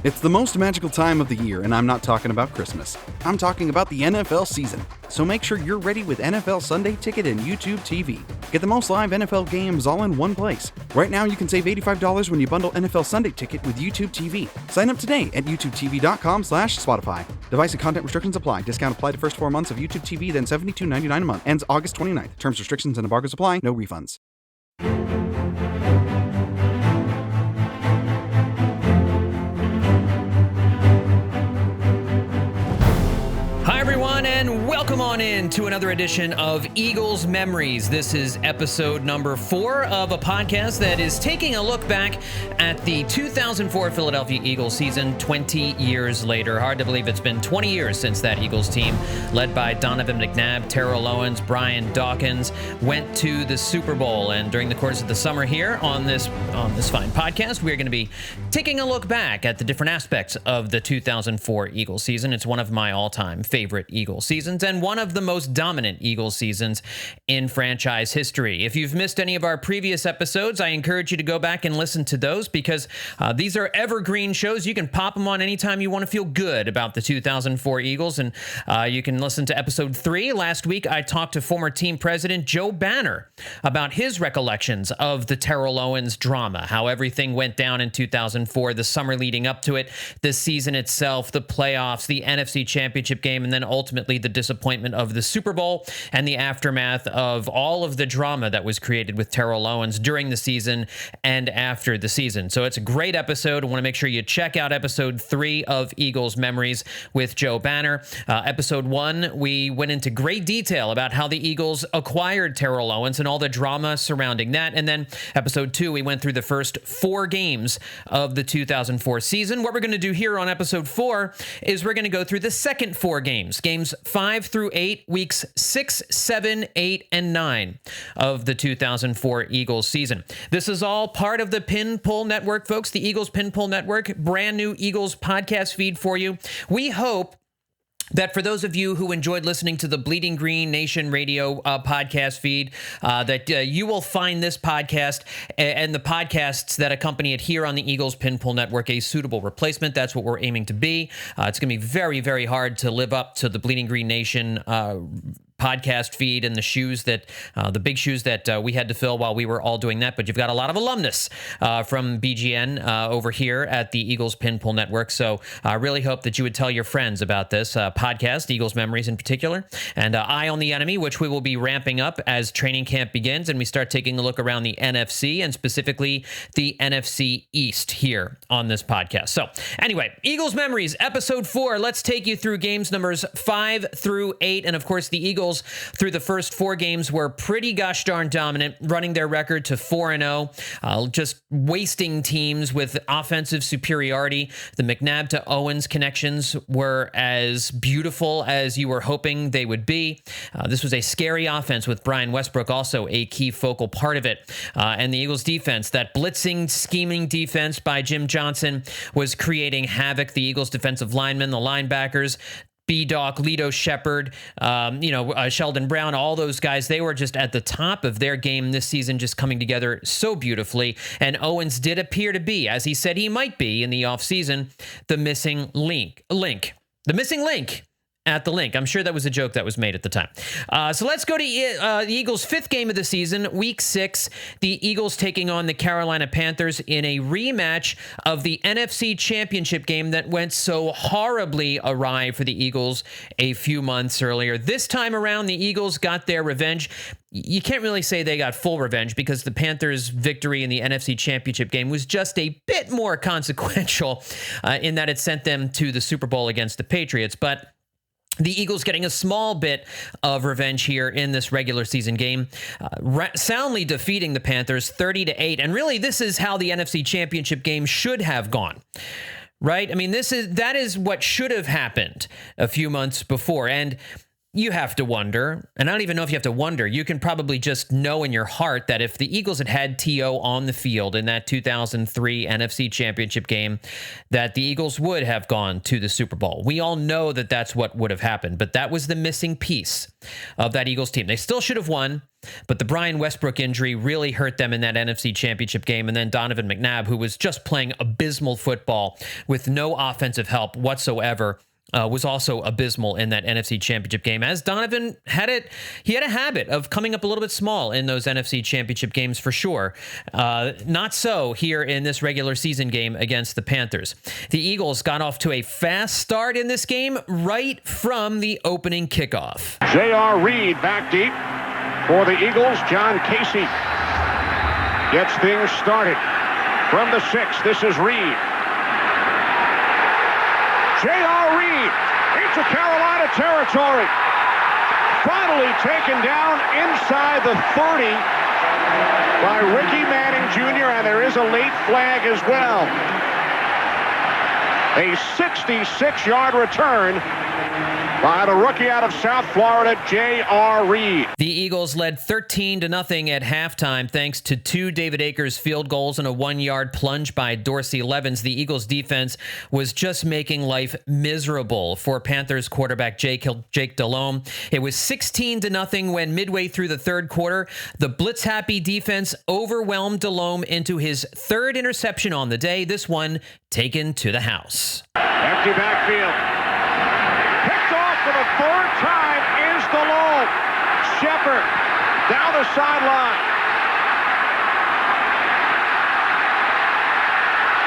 It's the most magical time of the year, and I'm not talking about Christmas. I'm talking about the NFL season. So make sure you're ready with NFL Sunday Ticket and YouTube TV. Get the most live NFL games all in one place. Right now, you can save $85 when you bundle NFL Sunday Ticket with YouTube TV. Sign up today at youtubetv.com/Spotify. Device and content restrictions apply. Discount applied to first 4 months of YouTube TV, then $72.99 a month. Ends August 29th. Terms, restrictions, and embargoes apply. No refunds. Hi, everyone, and welcome on in to another edition of Eagles Memories. This is episode number 4 of a podcast that is taking a look back at the 2004 Philadelphia Eagles season 20 years later. Hard to believe it's been 20 years since that Eagles team, led by Donovan, McNabb, Terrell, Owens, Brian Dawkins, went to the Super Bowl. And during the course of the summer here on this fine podcast, we're going to be taking a look back at the different aspects of the 2004 Eagles season. It's one of my all-time favorite Eagles seasons and one of the most dominant Eagles seasons in franchise history. If you've missed any of our previous episodes, I encourage you to go back and listen to those because these are evergreen shows. You can pop them on anytime you want to feel good about the 2004 Eagles, and you can listen to episode 3. Last week, I talked to former team president Joe Banner about his recollections of the Terrell Owens drama, how everything went down in 2004, the summer leading up to it, the season itself, the playoffs, the NFC Championship game, and then ultimately the disappointment of the Super Bowl and the aftermath of all of the drama that was created with Terrell Owens during the season and after the season. So it's a great episode. I want to make sure you check out episode 3 of Eagles Memories with Joe Banner. Episode 1, we went into great detail about how the Eagles acquired Terrell Owens and all the drama surrounding that. And then episode 2, we went through the first 4 games of the 2004 season. What we're going to do here on episode 4 is we're going to go through the second 4 games 5 through 8, weeks 6, 7, 8, and 9 of the 2004 Eagles season. This is all part of the Pin Pull Network, folks, the Eagles Pin Pull Network, brand new Eagles podcast feed for you. We hope that for those of you who enjoyed listening to the Bleeding Green Nation radio podcast feed, that you will find this podcast and the podcasts that accompany it here on the Eagles Pin Pull Network a suitable replacement. That's what we're aiming to be. It's going to be very, very hard to live up to the Bleeding Green Nation podcast feed and the shoes that the big shoes that we had to fill while we were all doing that. But you've got a lot of alumnus from BGN over here at the Eagles Pin Pull Network. So I really hope that you would tell your friends about this podcast, Eagles Memories in particular, and Eye on the Enemy, which we will be ramping up as training camp begins and we start taking a look around the NFC and specifically the NFC East here on this podcast. So anyway, Eagles Memories, episode 4. Let's take you through games numbers 5 through 8. And of course, the Eagles through the first 4 games were pretty gosh darn dominant, running their record to 4-0, just wasting teams with offensive superiority. The McNabb to Owens connections were as beautiful as you were hoping they would be. This was a scary offense with Brian Westbrook also a key focal part of it. And the Eagles defense, that blitzing, scheming defense by Jim Johnson was creating havoc. The Eagles defensive linemen, the linebackers, B-Doc, Lito Shepard, Sheldon Brown, all those guys, they were just at the top of their game this season, just coming together so beautifully. And Owens did appear to be, as he said he might be in the offseason, the missing link. The missing link at the link. I'm sure that was a joke that was made at the time. So let's go to the Eagles' 5th game of the season, week 6. The Eagles taking on the Carolina Panthers in a rematch of the NFC Championship game that went so horribly awry for the Eagles a few months earlier. This time around, the Eagles got their revenge. You can't really say they got full revenge because the Panthers' victory in the NFC Championship game was just a bit more consequential in that it sent them to the Super Bowl against the Patriots. But the Eagles getting a small bit of revenge here in this regular season game, soundly defeating the Panthers 30-8. And really, this is how the NFC Championship game should have gone, right? I mean, that is what should have happened a few months before. And you have to wonder, and I don't even know if you have to wonder, you can probably just know in your heart that if the Eagles had had T.O. on the field in that 2003 NFC Championship game, that the Eagles would have gone to the Super Bowl. We all know that that's what would have happened, but that was the missing piece of that Eagles team. They still should have won, but the Brian Westbrook injury really hurt them in that NFC Championship game, and then Donovan McNabb, who was just playing abysmal football with no offensive help whatsoever, was also abysmal in that NFC Championship game. As Donovan he had a habit of coming up a little bit small in those NFC Championship games for sure. Not so here in this regular season game against the Panthers. The Eagles got off to a fast start in this game right from the opening kickoff. J.R. Reed back deep for the Eagles. John Casey gets things started from the 6. This is Reed. J.R. Reed into Carolina territory. Finally taken down inside the 30 by Ricky Manning Jr., and there is a late flag as well. A 66-yard return by the rookie out of South Florida, J.R. Reed. The Eagles led 13-0 at halftime thanks to 2 David Akers field goals and a 1-yard plunge by Dorsey Levens. The Eagles defense was just making life miserable for Panthers quarterback Jake Delhomme. It was 16-0 when midway through the third quarter, the blitz-happy defense overwhelmed Delhomme into his 3rd interception on the day, this one taken to the house. Empty backfield. Picked off for the 3rd time is Delhomme. Shepard down the sideline.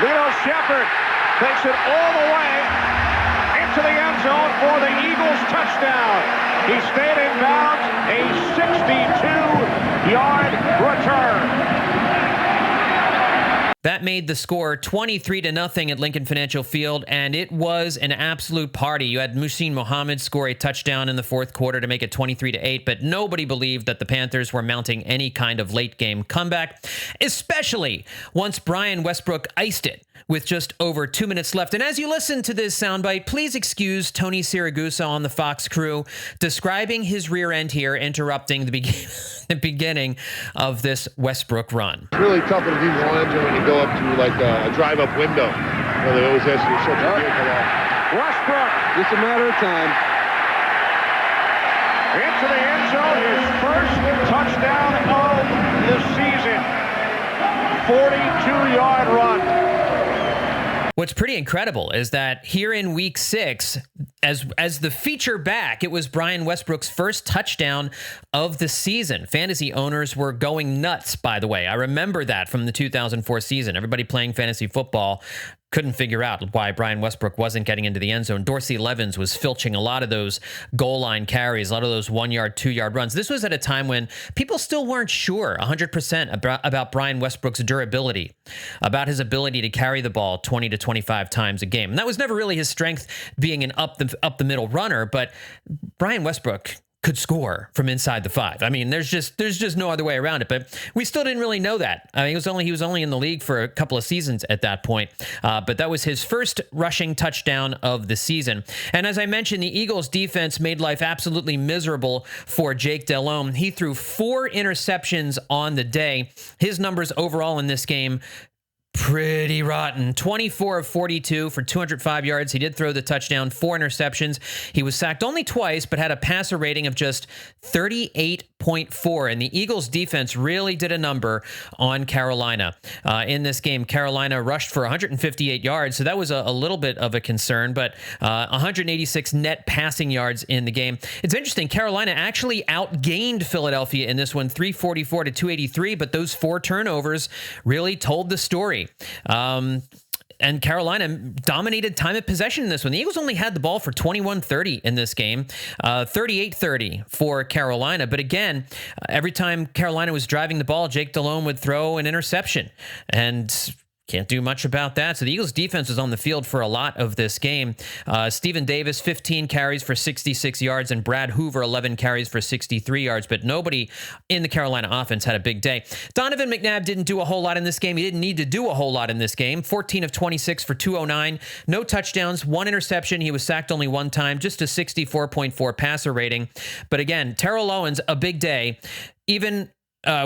Lito Shepard takes it all the way into the end zone for the Eagles touchdown. He stayed in bounds, a 62-yard return. That made the score 23-0 at Lincoln Financial Field, and it was an absolute party. You had Muhsin Mohammed score a touchdown in the 4th quarter to make it 23-8, but nobody believed that the Panthers were mounting any kind of late-game comeback, especially once Brian Westbrook iced it with just over 2 minutes left. And as you listen to this soundbite, please excuse Tony Siragusa on the Fox crew describing his rear end here, interrupting the beginning of this Westbrook run. It's really tough in a defensive line when you go up to like a drive-up window. They always ask you such a deal for that. Westbrook. Just a matter of time. Into the end zone, his first touchdown of the season. 42-yard run. What's pretty incredible is that here in week 6, as the feature back, it was Brian Westbrook's first touchdown of the season. Fantasy owners were going nuts, by the way. I remember that from the 2004 season. Everybody playing fantasy football couldn't figure out why Brian Westbrook wasn't getting into the end zone. Dorsey Levens was filching a lot of those goal line carries, a lot of those 1-yard, 2-yard runs. This was at a time when people still weren't sure 100% about Brian Westbrook's durability, about his ability to carry the ball 20 to 25 times a game. And that was never really his strength, being an up the middle runner, but Brian Westbrook could score from inside the 5. I mean, there's just no other way around it. But we still didn't really know that. I mean, he was only in the league for a couple of seasons at that point. But that was his first rushing touchdown of the season. And as I mentioned, the Eagles defense made life absolutely miserable for Jake Delhomme. He threw 4 interceptions on the day. His numbers overall in this game, pretty rotten. 24 of 42 for 205 yards. He did throw the touchdown, 4 interceptions. He was sacked only twice, but had a passer rating of just 38.4. And the Eagles defense really did a number on Carolina. In this game, Carolina rushed for 158 yards, so that was a little bit of a concern, but 186 net passing yards in the game. It's interesting, Carolina actually outgained Philadelphia in this one, 344 to 283, but those 4 turnovers really told the story. And Carolina dominated time of possession in this one. The Eagles only had the ball for 21-30 in this game, 38-30 for Carolina. But again, every time Carolina was driving the ball, Jake Delhomme would throw an interception. And Can't do much about that. So the Eagles defense was on the field for a lot of this game. Stephen Davis, 15 carries for 66 yards, and Brad Hoover, 11 carries for 63 yards, but nobody in the Carolina offense had a big day. Donovan McNabb didn't do a whole lot in this game. He didn't need to do a whole lot in this game. 14 of 26 for 209, no touchdowns, 1 interception. He was sacked only 1 time, just a 64.4 passer rating. But again, Terrell Owens, a big day. Even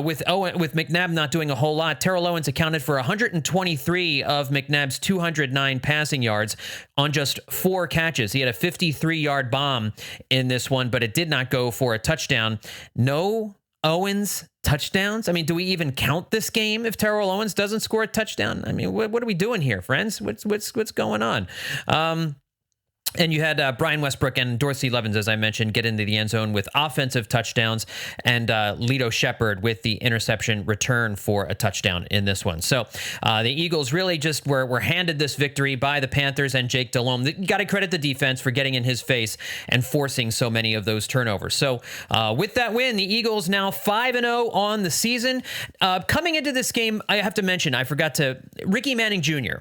with McNabb not doing a whole lot, Terrell Owens accounted for 123 of McNabb's 209 passing yards on just 4 catches. He had a 53-yard bomb in this one, but it did not go for a touchdown. No Owens touchdowns? I mean, do we even count this game if Terrell Owens doesn't score a touchdown? I mean, what are we doing here, friends? What's going on? And you had Brian Westbrook and Dorsey Levens, as I mentioned, get into the end zone with offensive touchdowns, and Lito Shepherd with the interception return for a touchdown in this one. So the Eagles really just were handed this victory by the Panthers and Jake Delhomme. You got to credit the defense for getting in his face and forcing so many of those turnovers. So with that win, the Eagles now 5-0 on the season. Coming into this game, I have to mention, Ricky Manning Jr.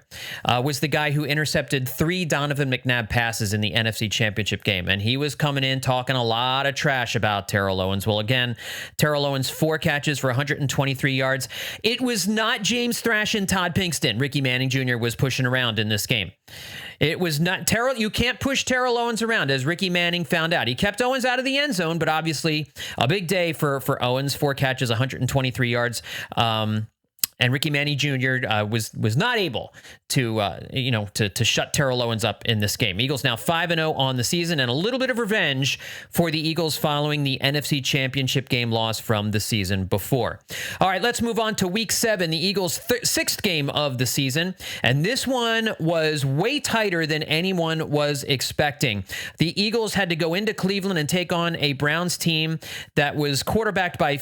Was the guy who intercepted 3 Donovan McNabb passes in the NFC Championship game, and he was coming in talking a lot of trash about Terrell Owens. Well, again, Terrell Owens, 4 catches for 123 yards. It was not James Thrash and Todd Pinkston Ricky Manning Jr. was pushing around in this game. It was not Terrell. You can't push Terrell Owens around, as Ricky Manning found out. He kept Owens out of the end zone, but obviously a big day for Owens. 4 catches, 123 yards. And Ricky Manning Jr. was not able to shut Terrell Owens up in this game. Eagles now 5-0 on the season, and a little bit of revenge for the Eagles following the NFC Championship game loss from the season before. All right, let's move on to Week 7, the Eagles' 6th game of the season, and this one was way tighter than anyone was expecting. The Eagles had to go into Cleveland and take on a Browns team that was quarterbacked by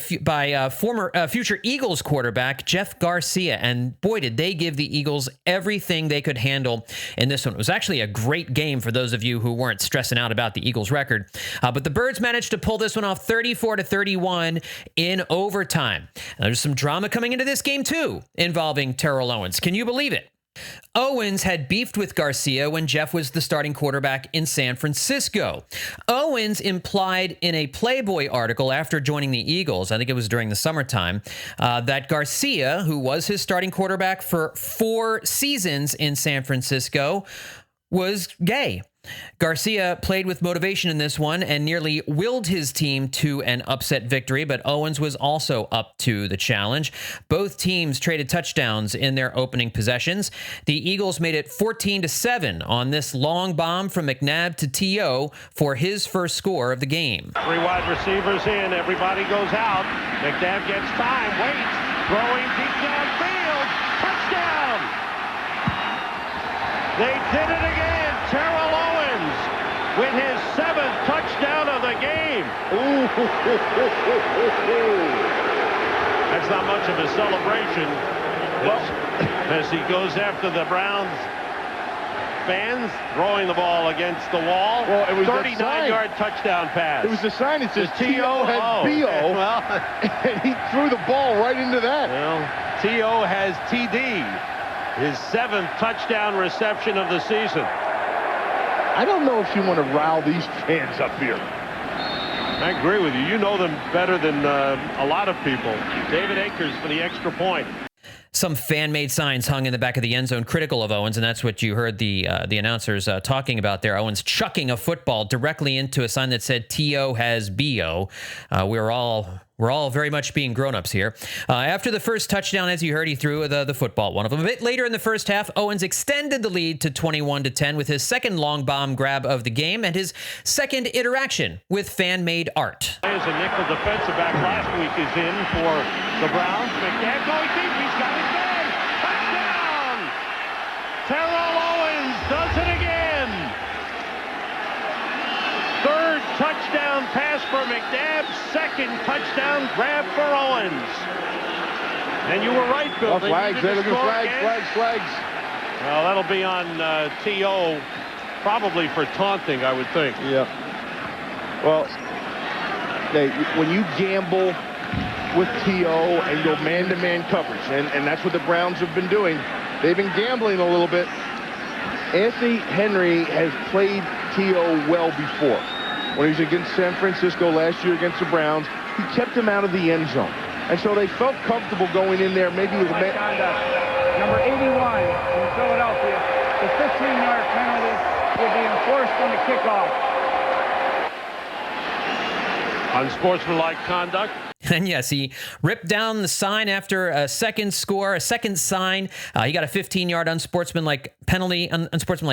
former future Eagles quarterback Jeff Garcia, and boy, did they give the Eagles everything they could handle in this one. It was actually a great game for those of you who weren't stressing out about the Eagles record, but the Birds managed to pull this one off 34-31 in overtime. Now, there's some drama coming into this game too, involving Terrell Owens. Can you believe it? Owens had beefed with Garcia when Jeff was the starting quarterback in San Francisco. Owens implied in a Playboy article after joining the Eagles, I think it was during the summertime, that Garcia, who was his starting quarterback for 4 seasons in San Francisco, was gay. Garcia played with motivation in this one and nearly willed his team to an upset victory, but Owens was also up to the challenge. Both teams traded touchdowns in their opening possessions. The Eagles made it 14-7 on this long bomb from McNabb to T.O. for his first score of the game. 3 wide receivers in, everybody goes out. McNabb gets time, waits, throwing deep downfield, touchdown! They did it again. Terrell Owens with his 7th touchdown of the game. Ooh, that's not much of a celebration as he goes after the Browns fans, throwing the ball against the wall. Well, it was 39-yard touchdown pass. It was the sign that says T.O. has B.O. Well, and he threw the ball right into that. Well, T.O. has T.D., his 7th touchdown reception of the season. I don't know if you want to rile these fans up here. I agree with you. You know them better than a lot of people. David Akers for the extra point. Some fan-made signs hung in the back of the end zone critical of Owens, and that's what you heard the announcers talking about there. Owens chucking a football directly into a sign that said T.O. has B.O. We're all very much being grown-ups here. After the first touchdown, as you heard, he threw the football, one of them. A bit later in the first half, Owens extended the lead to 21-10 with his second long bomb grab of the game and his second interaction with fan-made art. There's a nickel defensive back last week is in for the Browns. McNabb going deep. He's got it again. Touchdown! Terrell Owens does it again. 3rd touchdown pass for McNabb, 2nd touchdown grab for Owens. And you were right, Bill. Oh, flags, they're looking flags. Well, that'll be on T.O. probably for taunting, I would think. Yeah. Well, when you gamble with T.O. and go man-to-man coverage, and that's what the Browns have been doing, They've been gambling a little bit. Anthony Henry has played T.O. well before. When he was against San Francisco last year against the Browns, he kept him out of the end zone. And so they felt comfortable going in there, maybe with a man. Number 81 in Philadelphia, the 15-yard penalty will be enforced on the kickoff. Unsportsmanlike conduct. And yes, he ripped down the sign after a second sign. He got a 15-yard unsportsmanlike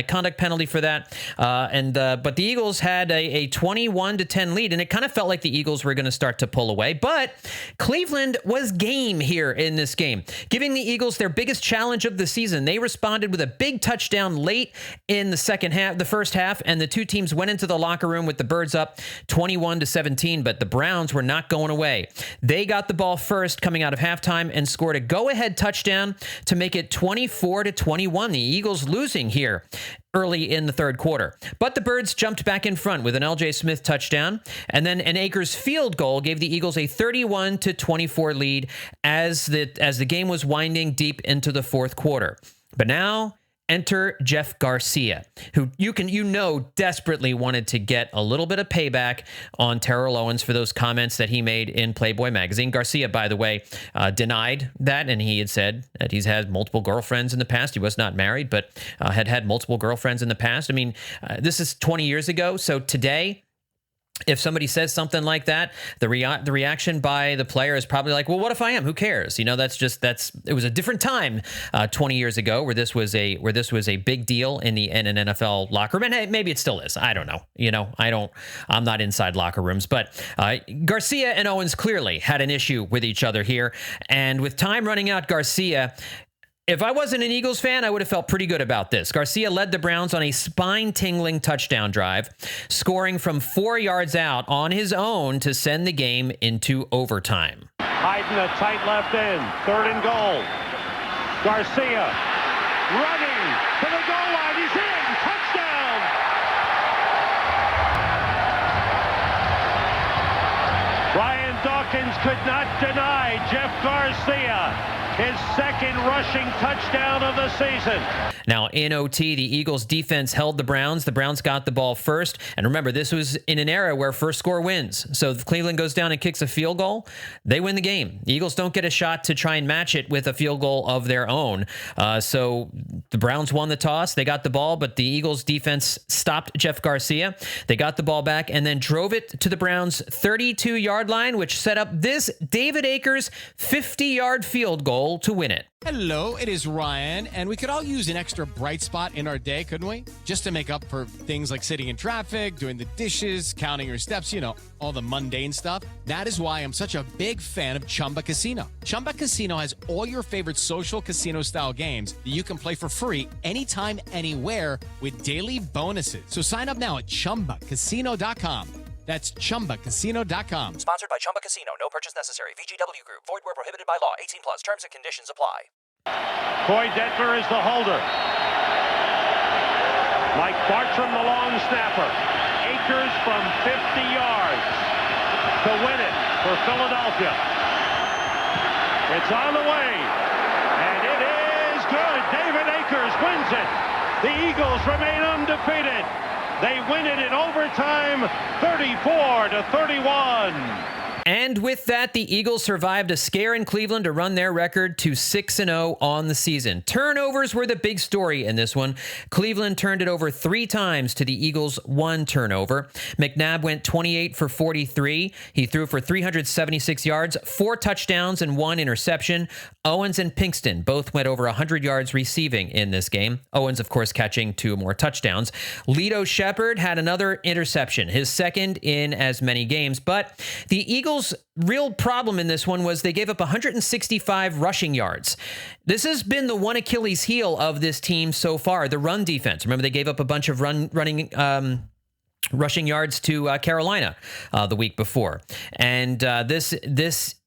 conduct penalty for that. But the Eagles had a 21-10 lead, and it kind of felt like the Eagles were going to start to pull away. But Cleveland was game here in this game, giving the Eagles their biggest challenge of the season. They responded with a big touchdown late in the first half, and the two teams went into the locker room with the birds up 21-17. But the Browns were not going away. They got the ball first coming out of halftime and scored a go-ahead touchdown to make it 24-21. The Eagles losing here early in the third quarter. But the Birds jumped back in front with an L.J. Smith touchdown, and then an Akers field goal gave the Eagles a 31-24 lead as the game was winding deep into the fourth quarter. But now enter Jeff Garcia, who desperately wanted to get a little bit of payback on Terrell Owens for those comments that he made in Playboy magazine. Garcia, by the way, denied that, and he had said that he's had multiple girlfriends in the past. He was not married, but had multiple girlfriends in the past. I mean, this is 20 years ago, so today, if somebody says something like that, the reaction by the player is probably like, well, what if I am? Who cares? It was a different time 20 years ago where this was a big deal in an NFL locker room. And hey, maybe it still is. I don't know. I'm not inside locker rooms, but Garcia and Owens clearly had an issue with each other here. And with time running out, Garcia, if I wasn't an Eagles fan, I would have felt pretty good about this. Garcia led the Browns on a spine-tingling touchdown drive, scoring from 4 yards out on his own to send the game into overtime. Hiding a tight left end. 3rd and goal. Garcia running to the goal line. He's in. Touchdown. Brian Dawkins could not deny Jeff Garcia his second rushing touchdown of the season. Now, in OT, the Eagles defense held the Browns. The Browns got the ball first. And remember, this was in an era where first score wins. So if Cleveland goes down and kicks a field goal, they win the game. The Eagles don't get a shot to try and match it with a field goal of their own. So the Browns won the toss. They got the ball, but the Eagles defense stopped Jeff Garcia. They got the ball back and then drove it to the Browns' 32-yard line, which set up this David Akers 50-yard field goal to win it. Hello, it is Ryan, and we could all use an extra bright spot in our day, couldn't we? Just to make up for things like sitting in traffic, doing the dishes, counting your steps, all the mundane stuff. That is why I'm such a big fan of Chumba Casino. Chumba Casino has all your favorite social casino-style games that you can play for free anytime, anywhere with daily bonuses. So sign up now at ChumbaCasino.com. That's ChumbaCasino.com. Sponsored by Chumba Casino. No purchase necessary. VGW Group. Void where prohibited by law. 18+. Terms and conditions apply. Coy Detmer is the holder. Mike Bartram, the long snapper. Akers from 50 yards to win it for Philadelphia. It's on the way, and it is good. David Akers wins it. The Eagles remain undefeated. They win it in overtime, 34-31. And with that, the Eagles survived a scare in Cleveland to run their record to 6-0 on the season. Turnovers were the big story in this one. Cleveland turned it over 3 times to the Eagles' 1 turnover. McNabb went 28 for 43. He threw for 376 yards, 4 touchdowns, and 1 interception. Owens and Pinkston both went over 100 yards receiving in this game. Owens, of course, catching 2 more touchdowns. Lito Shepherd had another interception, his second in as many games. But the Eagles' real problem in this one was they gave up 165 rushing yards. This has been the one Achilles heel of this team so far, the run defense. Remember, they gave up a bunch of rushing yards to Carolina the week before. And this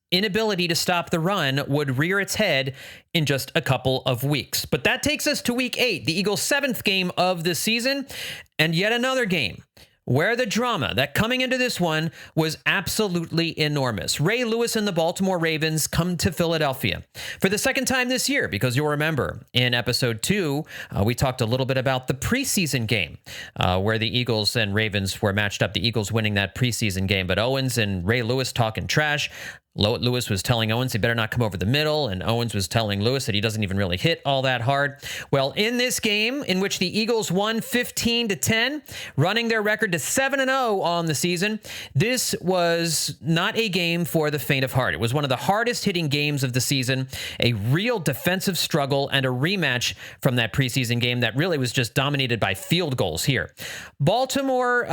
inability to stop the run would rear its head in just a couple of weeks. But that takes us to week 8, the Eagles' 7th game of the season, and yet another game where the drama that coming into this one was absolutely enormous. Ray Lewis and the Baltimore Ravens come to Philadelphia for the second time this year, because you'll remember in episode 2, we talked a little bit about the preseason game where the Eagles and Ravens were matched up, the Eagles winning that preseason game, but Owens and Ray Lewis talking trash. Lewis was telling Owens he better not come over the middle, and Owens was telling Lewis that he doesn't even really hit all that hard. Well, in this game, in which the Eagles won 15-10, running their record to 7-0 on the season, this was not a game for the faint of heart. It was one of the hardest hitting games of the season, a real defensive struggle, and a rematch from that preseason game that really was just dominated by field goals here. Baltimore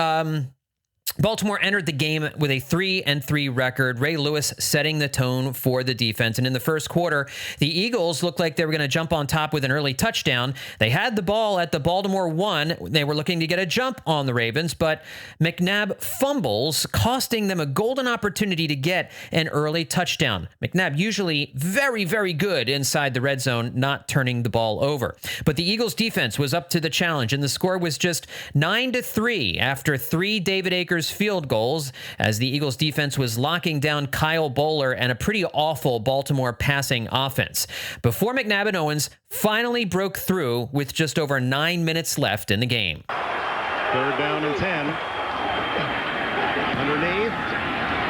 entered the game with a 3-3 record, Ray Lewis setting the tone for the defense. And in the first quarter, the Eagles looked like they were going to jump on top with an early touchdown. They had the ball at the Baltimore 1. They were looking to get a jump on the Ravens, but McNabb fumbles, costing them a golden opportunity to get an early touchdown. McNabb usually very, very good inside the red zone, not turning the ball over. But the Eagles defense was up to the challenge, and the score was just 9-3 after 3 David Akers field goals, as the Eagles defense was locking down Kyle Bowler and a pretty awful Baltimore passing offense, before McNabb and Owens finally broke through with just over 9 minutes left in the game. 3rd down and 10. Underneath.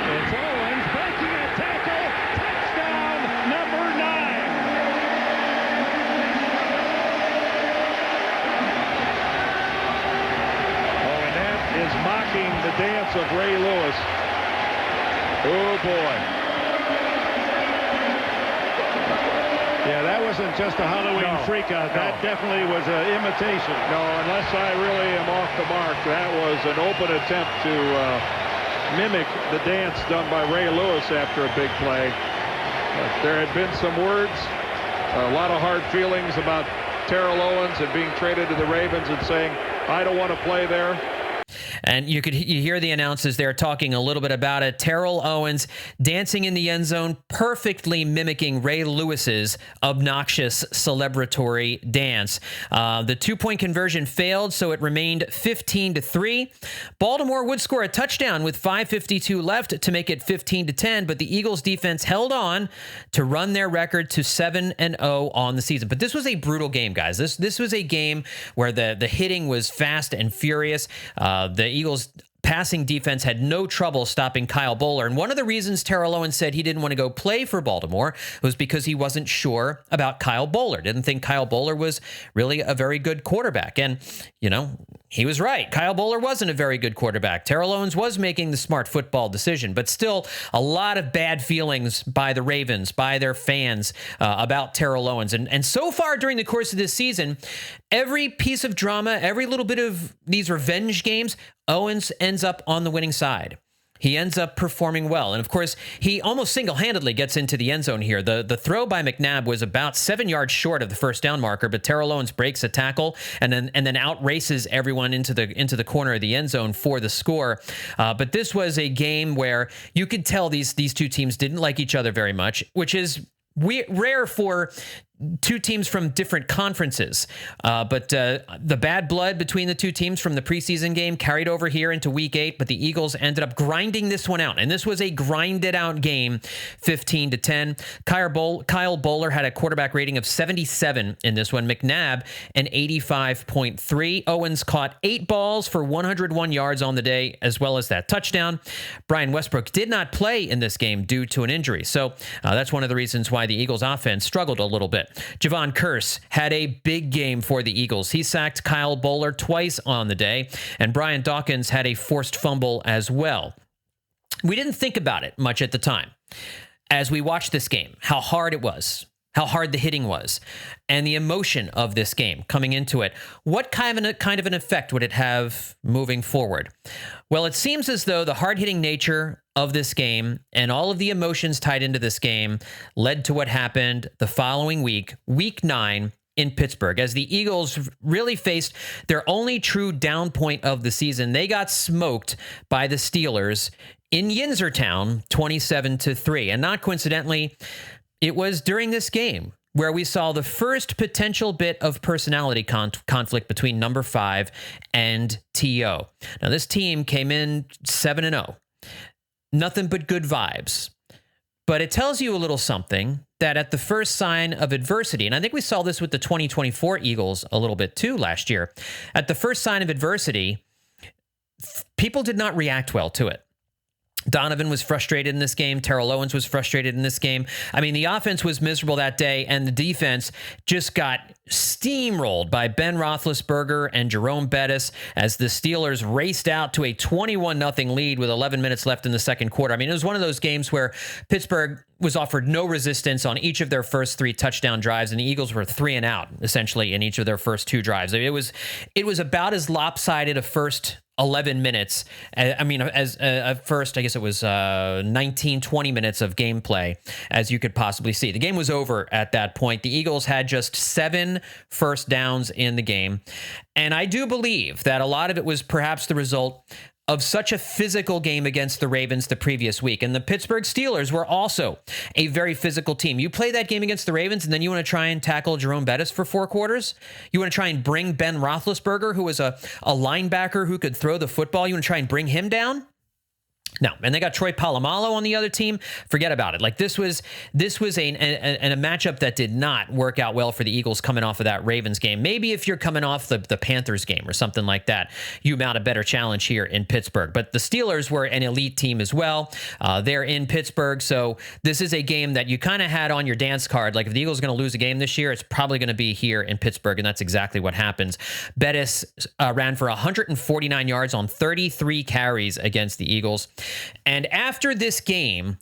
It's Owens breaking a tackle. Touchdown, number 9. Oh, and that is mocking the dance of Ray Lewis. Oh, boy. Yeah, that wasn't just a Halloween freakout. That definitely was an imitation. No, unless I really am off the mark, that was an open attempt to mimic the dance done by Ray Lewis after a big play. There had been some words, a lot of hard feelings about Terrell Owens and being traded to the Ravens and saying, I don't want to play there. And you hear the announcers there talking a little bit about it. Terrell Owens dancing in the end zone, perfectly mimicking Ray Lewis's obnoxious celebratory dance. The 2-point conversion failed, so it remained 15-3. Baltimore would score a touchdown with 5:52 left to make it 15-10, but the Eagles defense held on to run their record to 7-0 on the season. But this was a brutal game, guys. This was a game where the hitting was fast and furious. The Eagles passing defense had no trouble stopping Kyle Bowler. And one of the reasons Terrell Owens said he didn't want to go play for Baltimore was because he wasn't sure about Kyle Bowler. Didn't think Kyle Bowler was really a very good quarterback. And, he was right. Kyle Bowler wasn't a very good quarterback. Terrell Owens was making the smart football decision, but still a lot of bad feelings by the Ravens, by their fans about Terrell Owens. And so far during the course of this season, every piece of drama, every little bit of these revenge games, Owens ends up on the winning side. He ends up performing well. And of course, he almost single-handedly gets into the end zone here. The throw by McNabb was about 7 yards short of the first down marker, but Terrell Owens breaks a tackle and then outraces everyone into the corner of the end zone for the score. But this was a game where you could tell these two teams didn't like each other very much, which is rare for two teams from different conferences. But the bad blood between the two teams from the preseason game carried over here into week 8, but the Eagles ended up grinding this one out. And this was a grinded out game, 15-10. Kyle Bowler had a quarterback rating of 77 in this one. McNabb, an 85.3. Owens caught 8 balls for 101 yards on the day, as well as that touchdown. Brian Westbrook did not play in this game due to an injury. So that's one of the reasons why the Eagles offense struggled a little bit. Javon Kearse had a big game for the Eagles. He sacked Kyle Bowler twice on the day, and Brian Dawkins had a forced fumble as well. We didn't think about it much at the time as we watched this game, how hard it was, how hard the hitting was, and the emotion of this game coming into it. What kind of an effect would it have moving forward? Well, it seems as though the hard-hitting nature of this game and all of the emotions tied into this game led to what happened the following week, week 9, in Pittsburgh, as the Eagles really faced their only true down point of the season. They got smoked by the Steelers in Yinzertown, 27-3. And not coincidentally, it was during this game where we saw the first potential bit of personality conflict between number 5 and T.O. Now, this team came in 7-0. Nothing but good vibes. But it tells you a little something that at the first sign of adversity, and I think we saw this with the 2024 Eagles a little bit too last year, at the first sign of adversity, people did not react well to it. Donovan was frustrated in this game. Terrell Owens was frustrated in this game. I mean, the offense was miserable that day, and the defense just got steamrolled by Ben Roethlisberger and Jerome Bettis as the Steelers raced out to a 21-0 lead with 11 minutes left in the second quarter. I mean, it was one of those games where Pittsburgh was offered no resistance on each of their first 3 touchdown drives, and the Eagles were 3 and out, essentially, in each of their first 2 drives. It was about as lopsided a first 11 minutes. I mean, as first, I guess it was 19, 20 minutes of gameplay as you could possibly see. The game was over at that point. The Eagles had just 7 first downs in the game. And I do believe that a lot of it was perhaps the result of such a physical game against the Ravens the previous week. And the Pittsburgh Steelers were also a very physical team. You play that game against the Ravens, and then you want to try and tackle Jerome Bettis for 4 quarters? You want to try and bring Ben Roethlisberger, who was a linebacker who could throw the football, you want to try and bring him down? No, and they got Troy Polamalu on the other team. Forget about it. Like this was a matchup that did not work out well for the Eagles coming off of that Ravens game. Maybe if you're coming off the Panthers game or something like that, you mount a better challenge here in Pittsburgh. But the Steelers were an elite team as well. They're in Pittsburgh, so this is a game that you kind of had on your dance card. Like if the Eagles are going to lose a game this year, it's probably going to be here in Pittsburgh, and that's exactly what happens. Bettis ran for 149 yards on 33 carries against the Eagles. And after this game,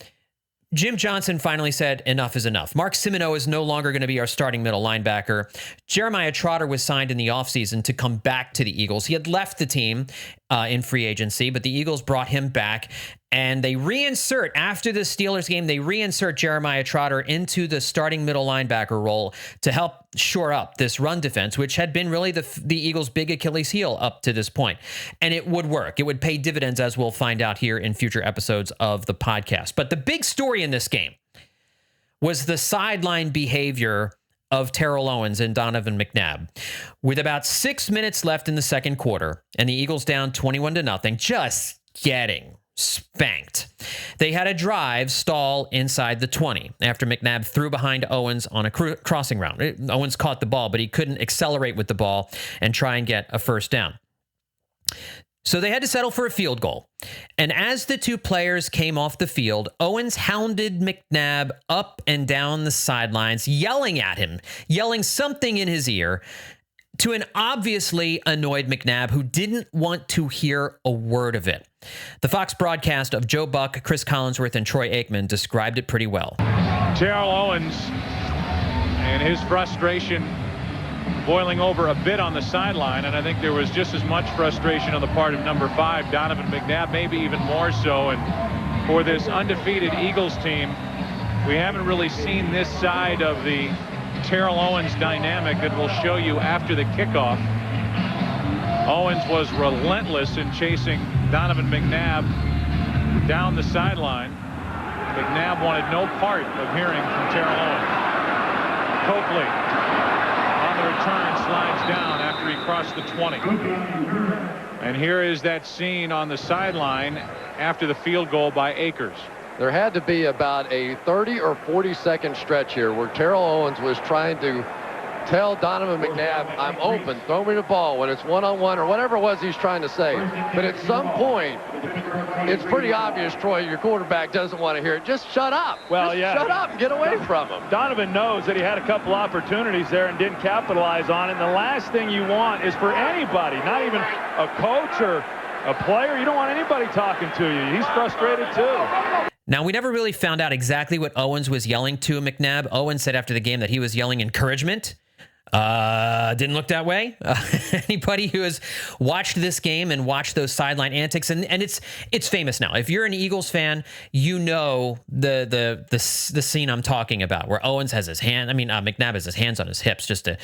Jim Johnson finally said, enough is enough. Mark Simoneau is no longer going to be our starting middle linebacker. Jeremiah Trotter was signed in the offseason to come back to the Eagles. He had left the team in free agency, but the Eagles brought him back. And they after the Steelers game, they reinsert Jeremiah Trotter into the starting middle linebacker role to help shore up this run defense, which had been really the Eagles' big Achilles heel up to this point. And it would work. It would pay dividends, as we'll find out here in future episodes of the podcast. But the big story in this game was the sideline behavior of Terrell Owens and Donovan McNabb. With about 6 minutes left in the second quarter, and the Eagles down 21-0, just getting spanked. They had a drive stall inside the 20 after McNabb threw behind Owens on a crossing route. Owens caught the ball, but he couldn't accelerate with the ball and try and get a first down. So they had to settle for a field goal. And as the 2 players came off the field, Owens hounded McNabb up and down the sidelines, yelling at him, yelling something in his ear, to an obviously annoyed McNabb who didn't want to hear a word of it. The Fox broadcast of Joe Buck, Chris Collinsworth, and Troy Aikman described it pretty well. Terrell Owens and his frustration boiling over a bit on the sideline, and I think there was just as much frustration on the part of number 5, Donovan McNabb, maybe even more so. And for this undefeated Eagles team, we haven't really seen this side of the Terrell Owens dynamic that we'll show you after the kickoff. Owens was relentless in chasing Donovan McNabb down the sideline. McNabb wanted no part of hearing from Terrell Owens. Coakley on the return slides down after he crossed the 20. And here is that scene on the sideline after the field goal by Akers. There had to be about a 30 or 40 second stretch here where Terrell Owens was trying to tell Donovan McNabb, I'm open, throw me the ball when it's one-on-one or whatever it was he's trying to say. But at some point, it's pretty obvious, Troy, your quarterback doesn't want to hear it. Just shut up. Well, Just shut up and get away from him. Donovan knows that he had a couple opportunities there and didn't capitalize on it. And the last thing you want is for anybody, not even a coach or a player, you don't want anybody talking to you. He's frustrated too. Now, we never really found out exactly what Owens was yelling to McNabb. Owens said after the game that he was yelling encouragement. Didn't look that way. Anybody who has watched this game and watched those sideline antics, and it's famous now. If you're an Eagles fan, you know the scene I'm talking about, where Owens has his hand. McNabb has his hands on his hips, just a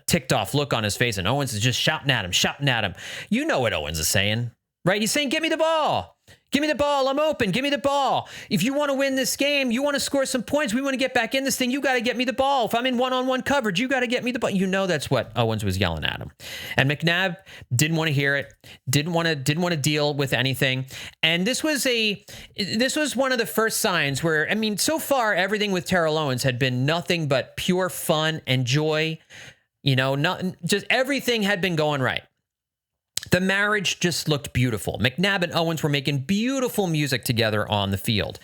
ticked off look on his face, and Owens is just shouting at him. You know what Owens is saying, right? He's saying, "Give me the ball. Give me the ball. I'm open. Give me the ball. If you want to win this game, you want to score some points, we want to get back in this thing, you got to get me the ball. If I'm in one-on-one coverage, you got to get me the ball. You know that's what Owens was yelling at him. And McNabb didn't want to hear it, didn't want to deal with anything. And this was one of the first signs where, I mean, so far everything with Terrell Owens had been nothing but pure fun and joy. You know, just everything had been going right. The marriage just looked beautiful. McNabb and Owens were making beautiful music together on the field.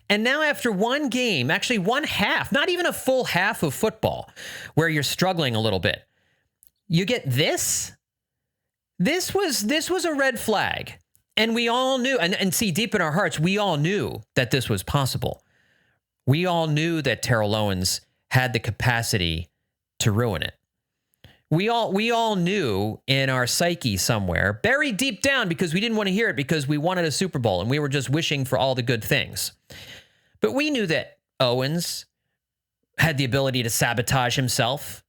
And now after one game, actually one half, not even a full half of football, where you're struggling a little bit, you get this? This was a red flag. And we all knew, and see, deep in our hearts, we all knew that this was possible. We all knew that Terrell Owens had the capacity to ruin it. We all knew in our psyche somewhere, buried deep down, because we didn't want to hear it, because we wanted a Super Bowl and we were just wishing for all the good things. But we knew that Owens had the ability to sabotage himself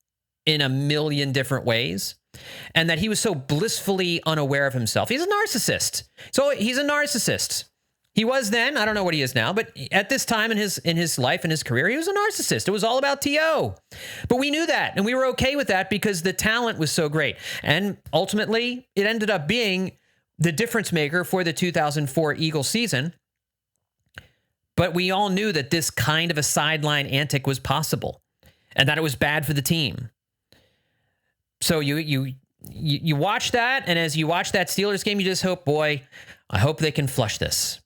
in a million different ways, and that he was so blissfully unaware of himself. He's a narcissist. So he's a narcissist. He was then, I don't know what he is now, but at this time in his life and his career, he was a narcissist. It was all about T.O. But we knew that, and we were okay with that because the talent was so great. And ultimately, it ended up being the difference maker for the 2004 Eagles season. But we all knew that this kind of a sideline antic was possible and that it was bad for the team. So you watch that, and as you watch that Steelers game, you just hope, boy, I hope they can flush this.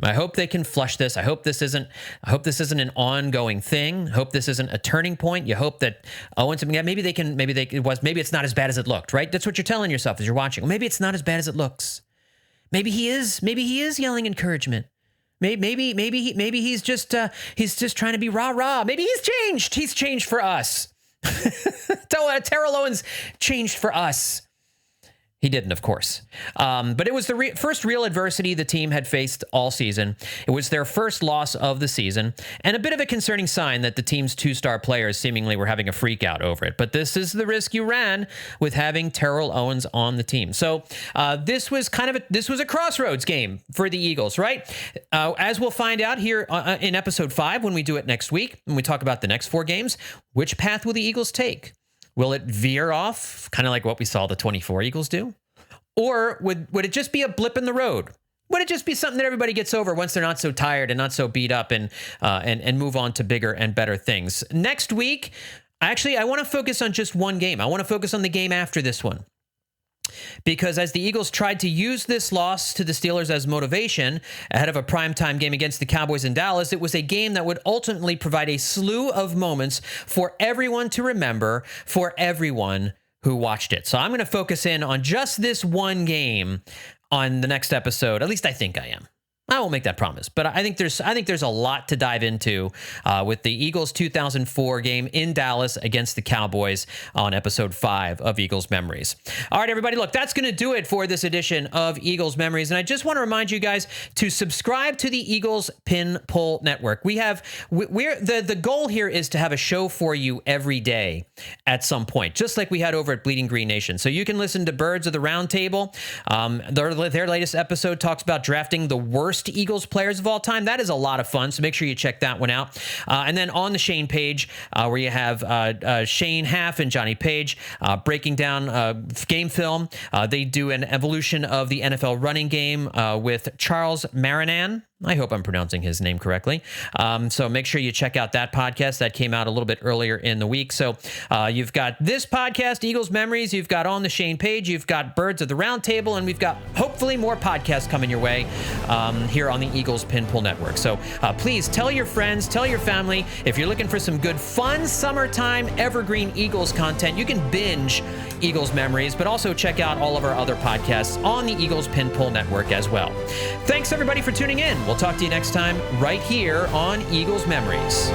I hope they can flush this. I hope this isn't an ongoing thing. I hope this isn't a turning point. You hope that Owens and McNabb, maybe it's not as bad as it looked, right? That's what you're telling yourself as you're watching. Well, maybe it's not as bad as it looks. Maybe he is yelling encouragement. Maybe he's just trying to be rah-rah. Maybe he's changed. He's changed for us. Terrell Owens changed for us. He didn't, of course. But it was the first real adversity the team had faced all season. It was their first loss of the season, and a bit of a concerning sign that the team's two-star players seemingly were having a freak out over it. But this is the risk you ran with having Terrell Owens on the team. So this was a crossroads game for the Eagles, right? As we'll find out here in episode 5 when we do it next week, when we talk about the next 4 games, which path will the Eagles take? Will it veer off, kind of like what we saw the 24 Eagles do? Or would it just be a blip in the road? Would it just be something that everybody gets over once they're not so tired and not so beat up and move on to bigger and better things? Next week, actually, I want to focus on just one game. I want to focus on the game after this one. Because as the Eagles tried to use this loss to the Steelers as motivation ahead of a primetime game against the Cowboys in Dallas, it was a game that would ultimately provide a slew of moments for everyone to remember, for everyone who watched it. So I'm going to focus in on just this one game on the next episode. At least I think I am. I won't make that promise, but I think there's a lot to dive into with the Eagles 2004 game in Dallas against the Cowboys on episode 5 of Eagles Memories. All right, everybody, look, that's going to do it for this edition of Eagles Memories, and I just want to remind you guys to subscribe to the Eagles Pin Pull Network. The goal here is to have a show for you every day at some point, just like we had over at Bleeding Green Nation. So you can listen to Birds of the Round Table. Their latest episode talks about drafting the worst Eagles players of all time. That is a lot of fun, so make sure you check that one out. And then on the Shane page, where you have Shane Half and Johnny Page breaking down game film. They do an evolution of the NFL running game with Charles Marinan. I hope I'm pronouncing his name correctly. So make sure you check out that podcast. That came out a little bit earlier in the week. So you've got this podcast, Eagles Memories. You've got On the Shane page. You've got Birds of the Round Table. And we've got hopefully more podcasts coming your way here on the Eagles Pin Pull Network. So please tell your friends, tell your family. If you're looking for some good, fun, summertime, evergreen Eagles content, you can binge Eagles Memories, but also check out all of our other podcasts on the Eagles Pin Pull Network as well. Thanks, everybody, for tuning in. We'll talk to you next time right here on Eagles Memories.